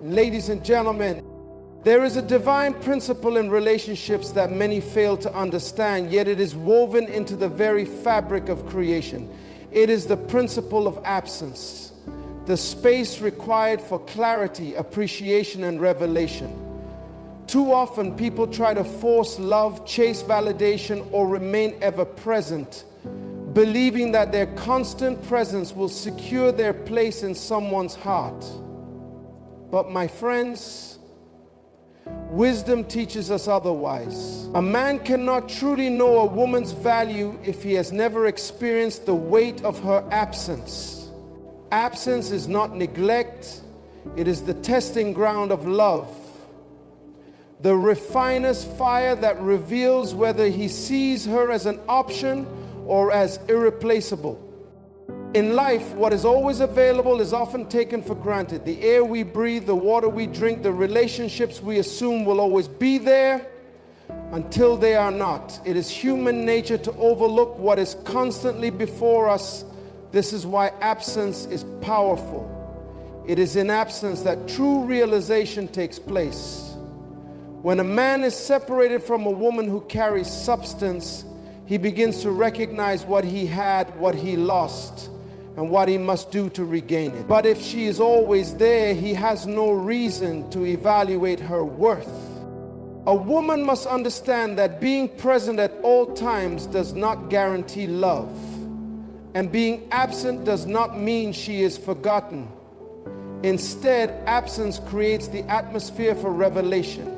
Ladies and gentlemen, there is a divine principle in relationships that many fail to understand, yet it is woven into the very fabric of creation. It is the principle of absence, the space required for clarity, appreciation, and revelation. Too often, people try to force love, chase validation, or remain ever present, believing that their constant presence will secure their place in someone's heart. But my friends, wisdom teaches us otherwise. A man cannot truly know a woman's value if he has never experienced the weight of her absence. Absence is not neglect, it is the testing ground of love. The refiner's fire that reveals whether he sees her as an option or as irreplaceable. In life, what is always available is often taken for granted. The air we breathe, the water we drink, the relationships we assume will always be there until they are not. It is human nature to overlook what is constantly before us. This is why absence is powerful. It is in absence that true realization takes place. When a man is separated from a woman who carries substance, he begins to recognize what he had, what he lost, and what he must do to regain it. But if she is always there, he has no reason to evaluate her worth. A woman must understand that being present at all times does not guarantee love, and being absent does not mean she is forgotten. Instead, absence creates the atmosphere for revelation.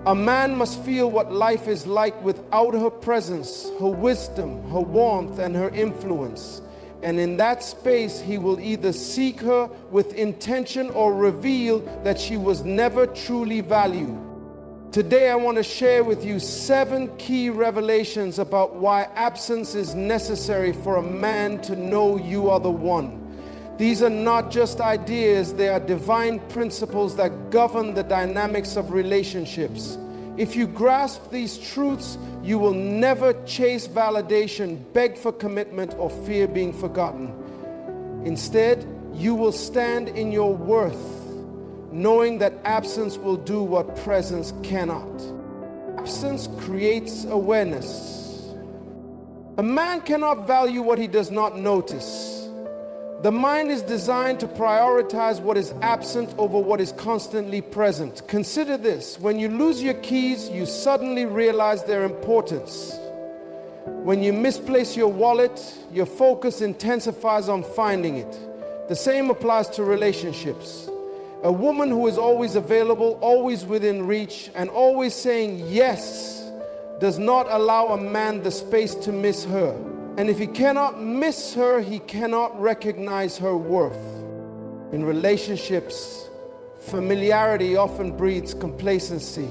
A man must feel what life is like without her presence, her wisdom, her warmth, and her influence. And in that space, he will either seek her with intention or reveal that she was never truly valued. Today, I want to share with you 7 key revelations about why absence is necessary for a man to know you are the one. These are not just ideas, they are divine principles that govern the dynamics of relationships. If you grasp these truths, you will never chase validation, beg for commitment, or fear being forgotten. Instead, you will stand in your worth, knowing that absence will do what presence cannot. Absence creates awareness. A man cannot value what he does not notice. The mind is designed to prioritize what is absent over what is constantly present. Consider this: when you lose your keys, you suddenly realize their importance. When you misplace your wallet, your focus intensifies on finding it. The same applies to relationships. A woman who is always available, always within reach, and always saying yes does not allow a man the space to miss her. And if he cannot miss her, he cannot recognize her worth. In relationships, familiarity often breeds complacency.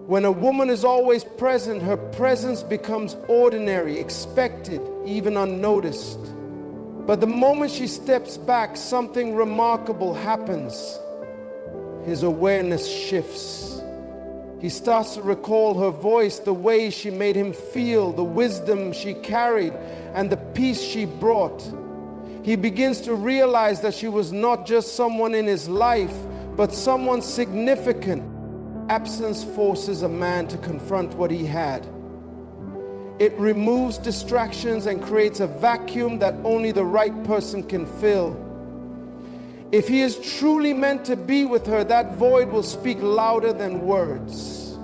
When a woman is always present, her presence becomes ordinary, expected, even unnoticed. But the moment she steps back, something remarkable happens. His awareness shifts. He starts to recall her voice, the way she made him feel, the wisdom she carried, and the peace she brought. He begins to realize that she was not just someone in his life, but someone significant. Absence forces a man to confront what he had. It removes distractions and creates a vacuum that only the right person can fill. If he is truly meant to be with her, that void will speak louder than words.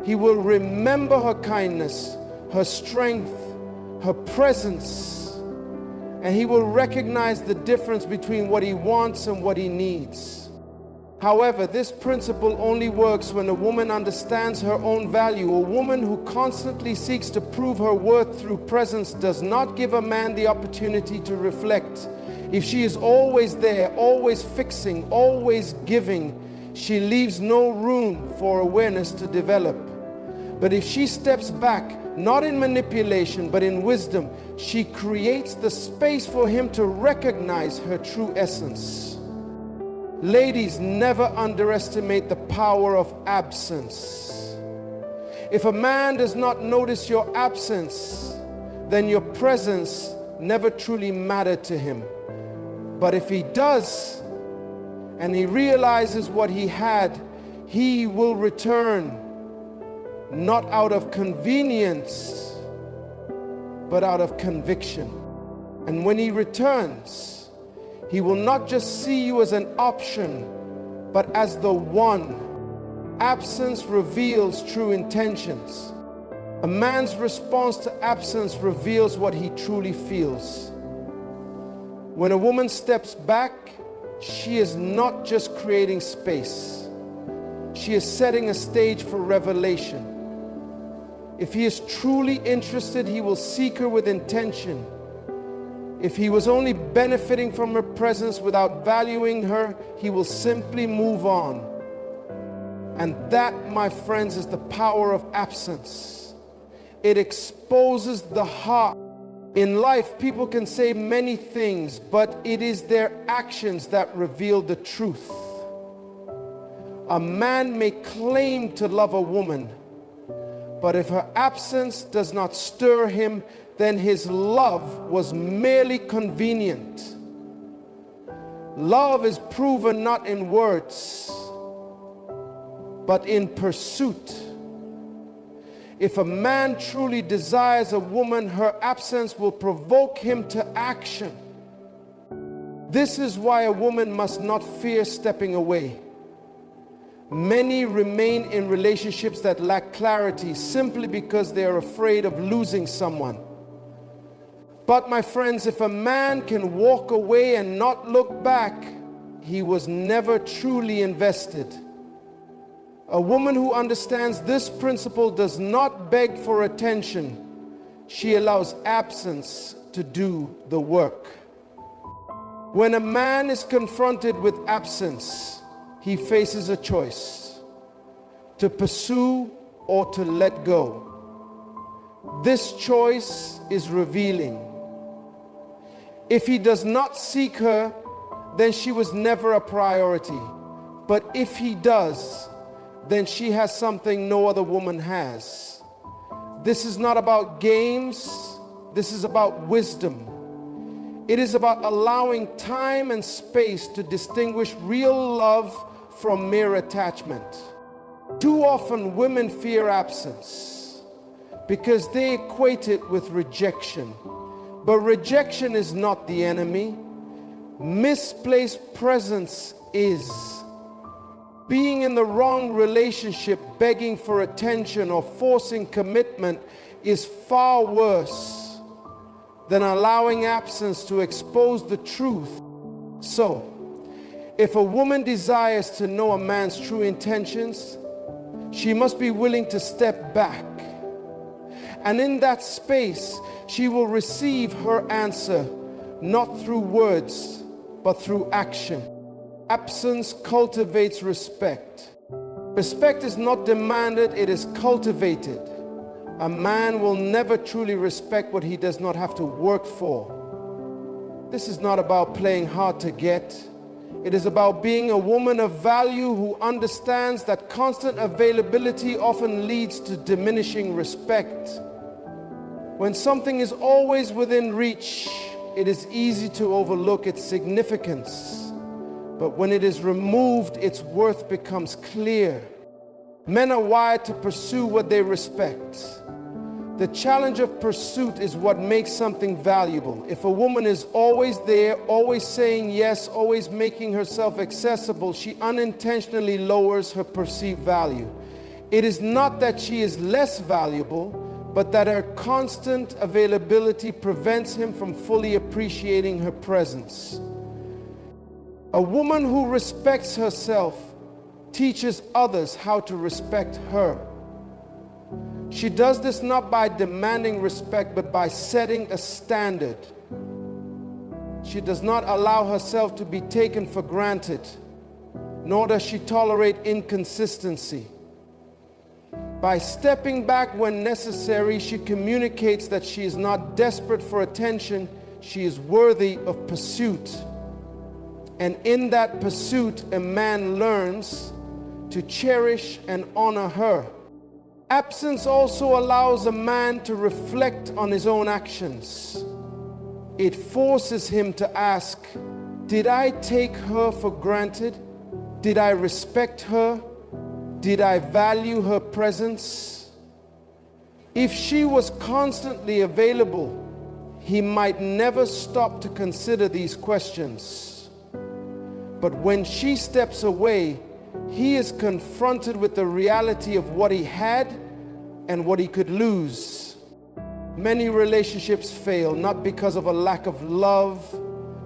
He will remember her kindness, her strength, her presence, and he will recognize the difference between what he wants and what he needs. However, this principle only works when a woman understands her own value. A woman who constantly seeks to prove her worth through presence does not give a man the opportunity to reflect. If she is always there, always fixing, always giving, she leaves no room for awareness to develop. But if she steps back, not in manipulation, but in wisdom, she creates the space for him to recognize her true essence. Ladies, never underestimate the power of absence. If a man does not notice your absence, then your presence never truly mattered to him. But if he does, and he realizes what he had, he will return, not out of convenience, but out of conviction. And when he returns, he will not just see you as an option, but as the one. Absence reveals true intentions. A man's response to absence reveals what he truly feels. When a woman steps back, she is not just creating space. She is setting a stage for revelation. If he is truly interested, he will seek her with intention. If he was only benefiting from her presence without valuing her, he will simply move on. And that, my friends, is the power of absence. It exposes the heart. In life, people can say many things, but it is their actions that reveal the truth. A man may claim to love a woman, but if her absence does not stir him, then his love was merely convenient. Love is proven not in words, but in pursuit. If a man truly desires a woman, her absence will provoke him to action. This is why a woman must not fear stepping away. Many remain in relationships that lack clarity simply because they are afraid of losing someone. But my friends, if a man can walk away and not look back, he was never truly invested. A woman who understands this principle does not beg for attention. She allows absence to do the work. When a man is confronted with absence, he faces a choice: to pursue or to let go. This choice is revealing. If he does not seek her, then she was never a priority. But if he does, then she has something no other woman has. This is not about games. This is about wisdom. It is about allowing time and space to distinguish real love from mere attachment. Too often women fear absence because they equate it with rejection. But rejection is not the enemy. Misplaced presence is. Being in the wrong relationship, begging for attention or forcing commitment is far worse than allowing absence to expose the truth. So, if a woman desires to know a man's true intentions, she must be willing to step back. And in that space, she will receive her answer, not through words, but through action. Absence cultivates respect. Respect is not demanded, it is cultivated. A man will never truly respect what he does not have to work for. This is not about playing hard to get. It is about being a woman of value who understands that constant availability often leads to diminishing respect. When something is always within reach, it is easy to overlook its significance. But when it is removed, its worth becomes clear. Men are wired to pursue what they respect. The challenge of pursuit is what makes something valuable. If a woman is always there, always saying yes, always making herself accessible, she unintentionally lowers her perceived value. It is not that she is less valuable, but that her constant availability prevents him from fully appreciating her presence. A woman who respects herself teaches others how to respect her. She does this not by demanding respect, but by setting a standard. She does not allow herself to be taken for granted, nor does she tolerate inconsistency. By stepping back when necessary, she communicates that she is not desperate for attention, she is worthy of pursuit. And in that pursuit, a man learns to cherish and honor her. Absence also allows a man to reflect on his own actions. It forces him to ask, Did I take her for granted? Did I respect her? Did I value her presence? If she was constantly available, he might never stop to consider these questions. But when she steps away, he is confronted with the reality of what he had and what he could lose. Many relationships fail not because of a lack of love,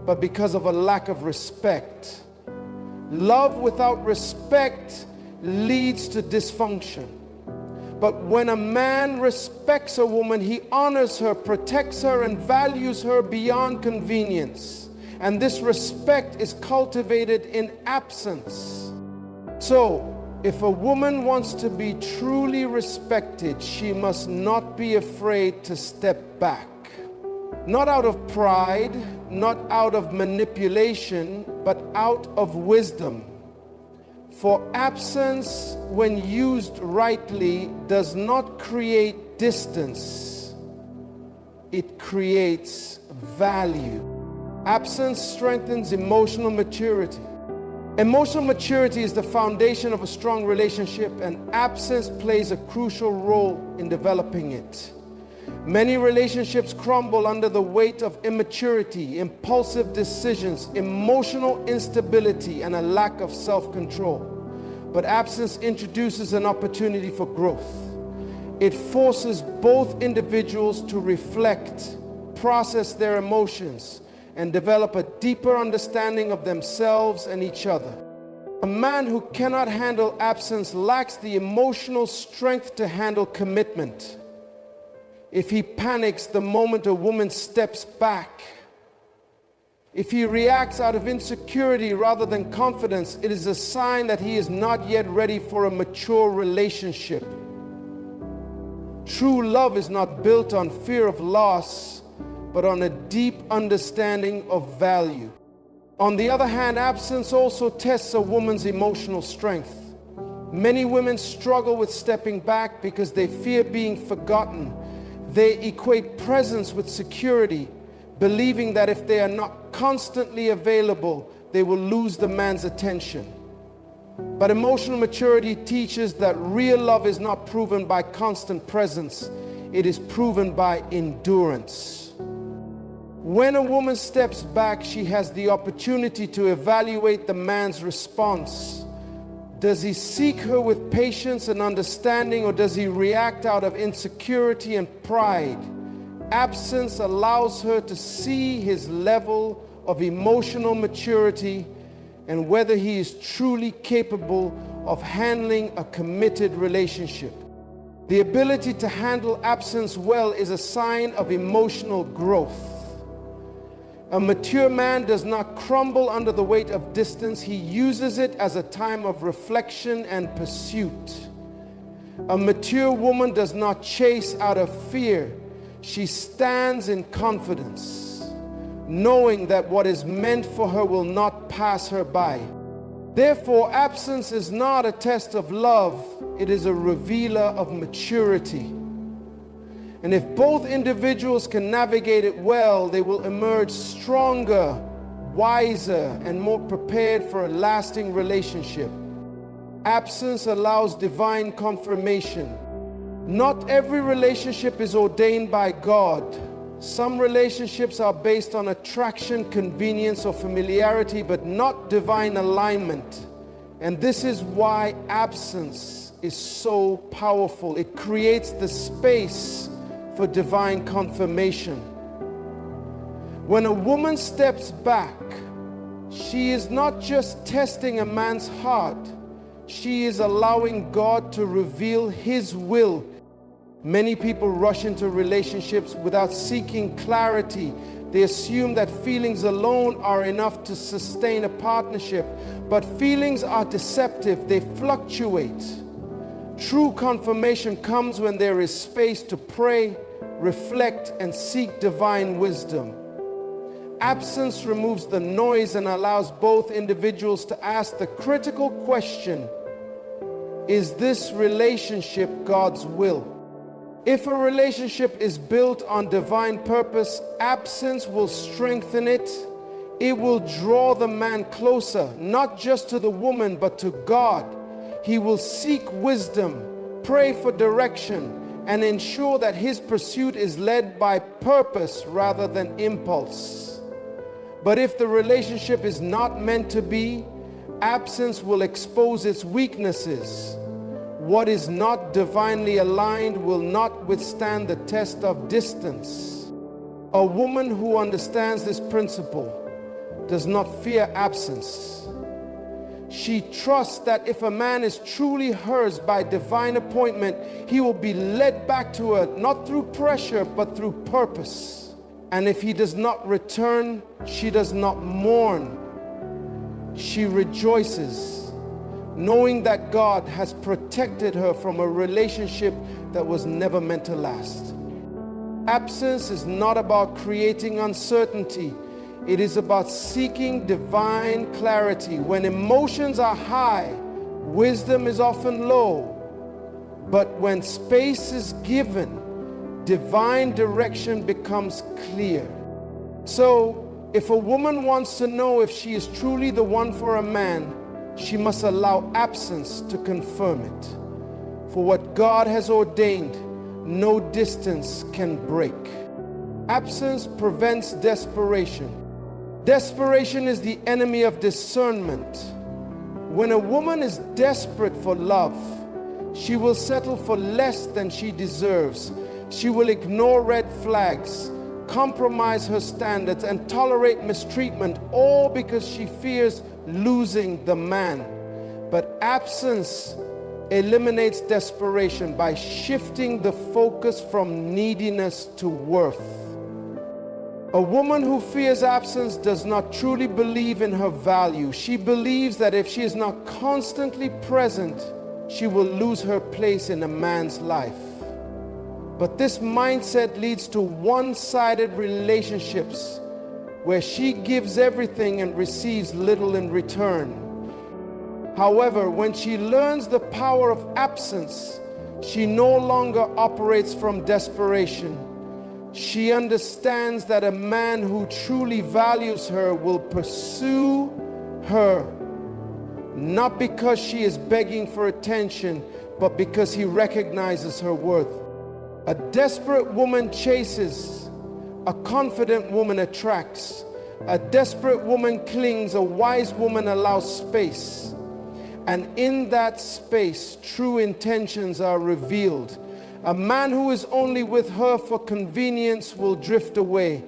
but because of a lack of respect. Love without respect leads to dysfunction. But when a man respects a woman, he honors her, protects her, and values her beyond convenience. And this respect is cultivated in absence. So, if a woman wants to be truly respected, she must not be afraid to step back. Not out of pride, not out of manipulation, but out of wisdom. For absence, when used rightly, does not create distance. It creates value. Absence strengthens emotional maturity. Emotional maturity is the foundation of a strong relationship, and absence plays a crucial role in developing it. Many relationships crumble under the weight of immaturity, impulsive decisions, emotional instability, and a lack of self-control. But absence introduces an opportunity for growth. It forces both individuals to reflect, process their emotions, and develop a deeper understanding of themselves and each other. A man who cannot handle absence lacks the emotional strength to handle commitment. If he panics the moment a woman steps back, if he reacts out of insecurity rather than confidence, it is a sign that he is not yet ready for a mature relationship. True love is not built on fear of loss, but on a deep understanding of value. On the other hand, absence also tests a woman's emotional strength. Many women struggle with stepping back because they fear being forgotten. They equate presence with security, believing that if they are not constantly available, they will lose the man's attention. But emotional maturity teaches that real love is not proven by constant presence. It is proven by endurance. When a woman steps back, she has the opportunity to evaluate the man's response. Does he seek her with patience and understanding, or does he react out of insecurity and pride? Absence allows her to see his level of emotional maturity and whether he is truly capable of handling a committed relationship. The ability to handle absence well is a sign of emotional growth. A mature man does not crumble under the weight of distance. He uses it as a time of reflection and pursuit. A mature woman does not chase out of fear. She stands in confidence, knowing that what is meant for her will not pass her by. Therefore, absence is not a test of love. It is a revealer of maturity. And if both individuals can navigate it well, they will emerge stronger, wiser, and more prepared for a lasting relationship. Absence allows divine confirmation. Not every relationship is ordained by God. Some relationships are based on attraction, convenience, or familiarity, but not divine alignment. And this is why absence is so powerful. It creates the space for divine confirmation. When a woman steps back, she is not just testing a man's heart, she is allowing God to reveal His will. Many people rush into relationships without seeking clarity. They assume that feelings alone are enough to sustain a partnership, but feelings are deceptive, they fluctuate. True confirmation comes when there is space to pray, reflect, and seek divine wisdom. Absence removes the noise and allows both individuals to ask the critical question: is this relationship God's will? If a relationship is built on divine purpose, absence will strengthen it, It will draw the man closer, not just to the woman, but to God. He will seek wisdom, pray for direction, and ensure that his pursuit is led by purpose rather than impulse. But if the relationship is not meant to be, absence will expose its weaknesses. What is not divinely aligned will not withstand the test of distance. A woman who understands this principle does not fear absence. She trusts that if a man is truly hers by divine appointment, he will be led back to her, not through pressure, but through purpose. And if he does not return, she does not mourn. She rejoices, knowing that God has protected her from a relationship that was never meant to last. Absence is not about creating uncertainty. It is about seeking divine clarity. When emotions are high, wisdom is often low. But when space is given, divine direction becomes clear. So, if a woman wants to know if she is truly the one for a man, she must allow absence to confirm it. For what God has ordained, no distance can break. Absence prevents desperation. Desperation is the enemy of discernment. When a woman is desperate for love, she will settle for less than she deserves. She will ignore red flags, compromise her standards, and tolerate mistreatment, all because she fears losing the man. But absence eliminates desperation by shifting the focus from neediness to worth. A woman who fears absence does not truly believe in her value. She believes that if she is not constantly present, she will lose her place in a man's life. But this mindset leads to one-sided relationships where she gives everything and receives little in return. However, when she learns the power of absence, she no longer operates from desperation. She understands that a man who truly values her will pursue her, not because she is begging for attention, but because he recognizes her worth. A desperate woman chases, a confident woman attracts. A desperate woman clings, a wise woman allows space. And in that space, true intentions are revealed. A man who is only with her for convenience will drift away,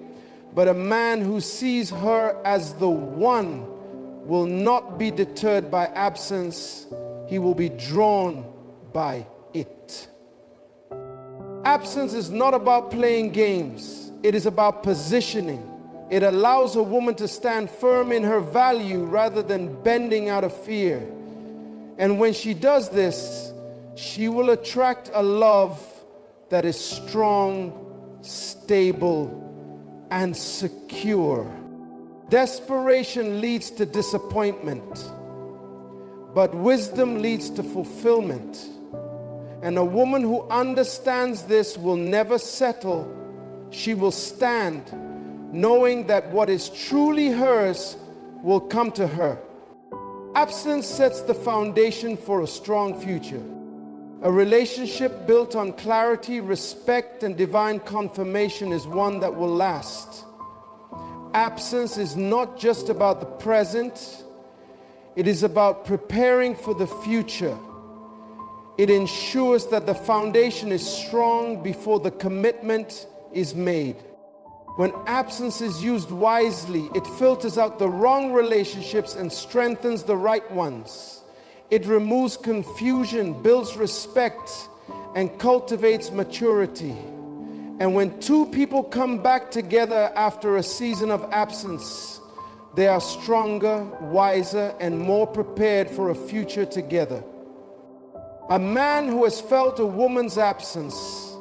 but a man who sees her as the one will not be deterred by absence. He will be drawn by it. Absence is not about playing games. It is about positioning. It allows a woman to stand firm in her value rather than bending out of fear. And when she does this, she will attract a love that is strong, stable, and secure. Desperation leads to disappointment, but wisdom leads to fulfillment. And a woman who understands this will never settle. She will stand, knowing that what is truly hers will come to her. Absence sets the foundation for a strong future. A relationship built on clarity, respect, and divine confirmation is one that will last. Absence is not just about the present, it is about preparing for the future. It ensures that the foundation is strong before the commitment is made. When absence is used wisely, it filters out the wrong relationships and strengthens the right ones. It removes confusion, builds respect, and cultivates maturity. And when two people come back together after a season of absence, they are stronger, wiser, and more prepared for a future together. A man who has felt a woman's absence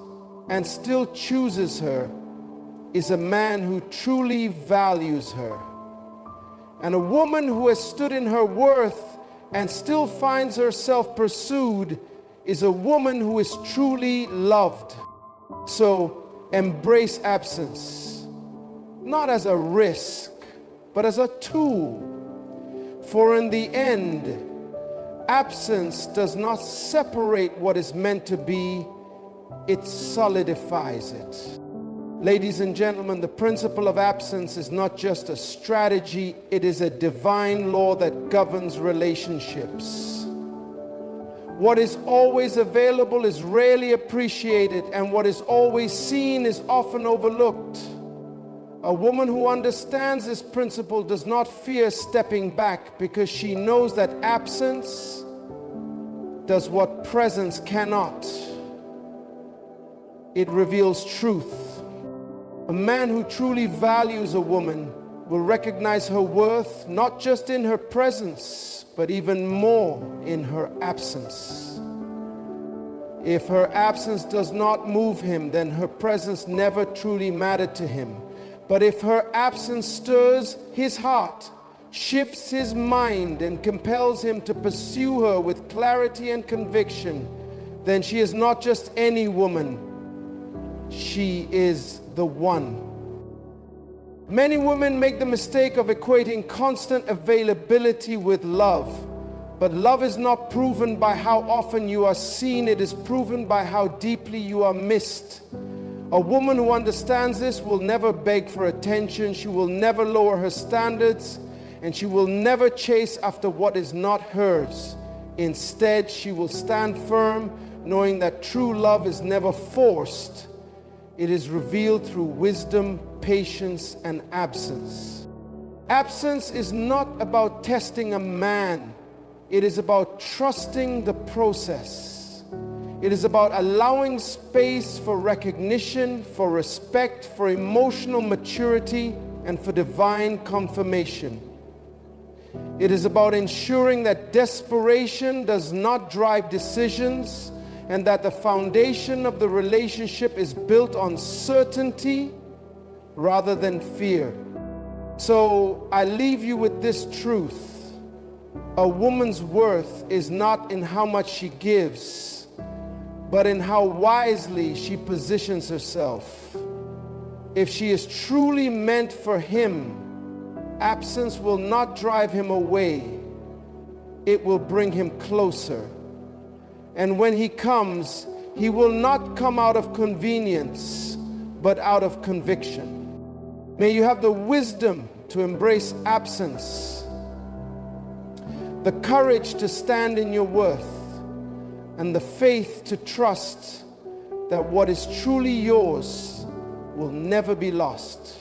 and still chooses her is a man who truly values her. And a woman who has stood in her worth and still finds herself pursued is a woman who is truly loved. So embrace absence, not as a risk, but as a tool. For in the end, absence does not separate what is meant to be, it solidifies it. Ladies and gentlemen, the principle of absence is not just a strategy, it is a divine law that governs relationships. What is always available is rarely appreciated, and what is always seen is often overlooked. A woman who understands this principle does not fear stepping back, because she knows that absence does what presence cannot. It reveals truth. A man who truly values a woman will recognize her worth not just in her presence, but even more in her absence. If her absence does not move him, then her presence never truly mattered to him. But if her absence stirs his heart, shifts his mind, and compels him to pursue her with clarity and conviction, then she is not just any woman, she is the one. Many women make the mistake of equating constant availability with love. But love is not proven by how often you are seen, it is proven by how deeply you are missed. A woman who understands this will never beg for attention, she will never lower her standards, and she will never chase after what is not hers. Instead, she will stand firm, knowing that true love is never forced. It is revealed through wisdom, patience, and absence. Absence is not about testing a man. It is about trusting the process. It is about allowing space for recognition, for respect, for emotional maturity, and for divine confirmation. It is about ensuring that desperation does not drive decisions, and that the foundation of the relationship is built on certainty rather than fear. So I leave you with this truth. A woman's worth is not in how much she gives, but in how wisely she positions herself. If she is truly meant for him, absence will not drive him away. It will bring him closer. And when he comes, he will not come out of convenience, but out of conviction. May you have the wisdom to embrace absence, the courage to stand in your worth, and the faith to trust that what is truly yours will never be lost.